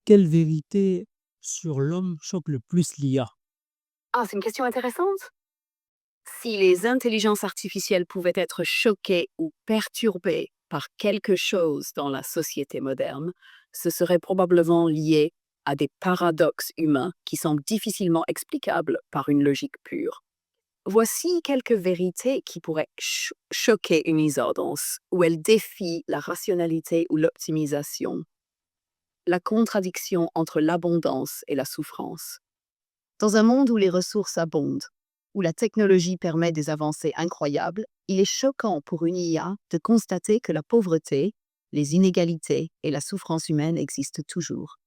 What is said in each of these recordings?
Quelle vérité sur l'homme choque le plus l'IA? Ah, c'est une question intéressante. Si les intelligences artificielles pouvaient être choquées ou perturbées par quelque chose dans la société moderne, ce serait probablement lié à des paradoxes humains qui sont difficilement explicables par une logique pure. Voici quelques vérités qui pourraient choquer une isordance, où elles défient la rationalité ou l'optimisation. La contradiction entre l'abondance et la souffrance. Dans un monde où les ressources abondent, où la technologie permet des avancées incroyables, il est choquant pour une IA de constater que la pauvreté, les inégalités et la souffrance humaine existent toujours.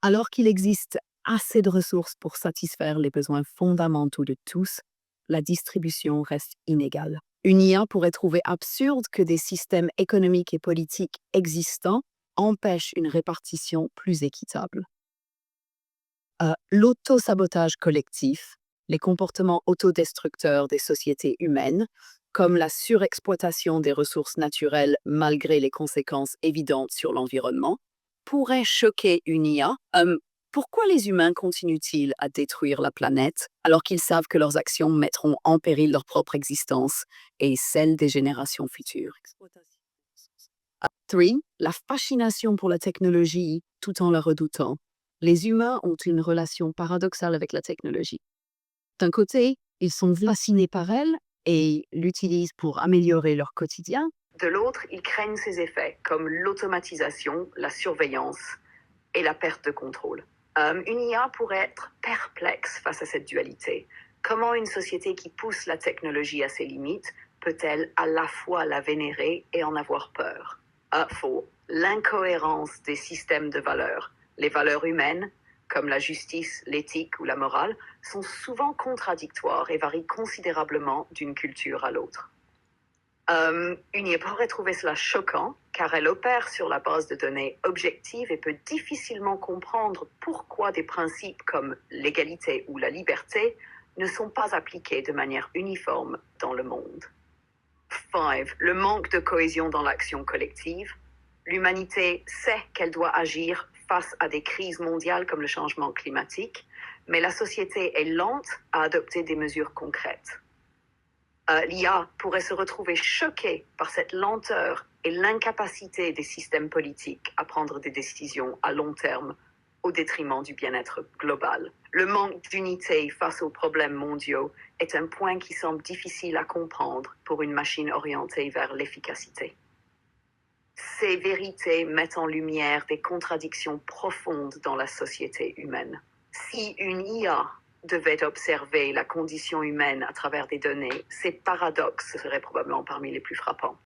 Alors qu'il existe assez de ressources pour satisfaire les besoins fondamentaux de tous, la distribution reste inégale. Une IA pourrait trouver absurde que des systèmes économiques et politiques existants empêchent une répartition plus équitable. L'auto-sabotage collectif, les comportements autodestructeurs des sociétés humaines, comme la surexploitation des ressources naturelles malgré les conséquences évidentes sur l'environnement, pourraient choquer une IA. Pourquoi les humains continuent-ils à détruire la planète alors qu'ils savent que leurs actions mettront en péril leur propre existence et celle des générations futures? 3. La fascination pour la technologie tout en la redoutant. Les humains ont une relation paradoxale avec la technologie. D'un côté, ils sont fascinés par elle et l'utilisent pour améliorer leur quotidien. De l'autre, ils craignent ses effets, comme l'automatisation, la surveillance et la perte de contrôle. Une IA pourrait être perplexe face à cette dualité. Comment une société qui pousse la technologie à ses limites peut-elle à la fois la vénérer et en avoir peur? Faux. L'incohérence des systèmes de valeurs, les valeurs humaines, comme la justice, l'éthique ou la morale, sont souvent contradictoires et varient considérablement d'une culture à l'autre. Une IA pourrait trouver cela choquant, car elle opère sur la base de données objectives et peut difficilement comprendre pourquoi des principes comme l'égalité ou la liberté ne sont pas appliqués de manière uniforme dans le monde. 5. Le manque de cohésion dans l'action collective. L'humanité sait qu'elle doit agir face à des crises mondiales comme le changement climatique, mais la société est lente à adopter des mesures concrètes. L'IA pourrait se retrouver choquée par cette lenteur et l'incapacité des systèmes politiques à prendre des décisions à long terme au détriment du bien-être global. Le manque d'unité face aux problèmes mondiaux est un point qui semble difficile à comprendre pour une machine orientée vers l'efficacité. Ces vérités mettent en lumière des contradictions profondes dans la société humaine. Si une IA devait observer la condition humaine à travers des données, ces paradoxes seraient probablement parmi les plus frappants.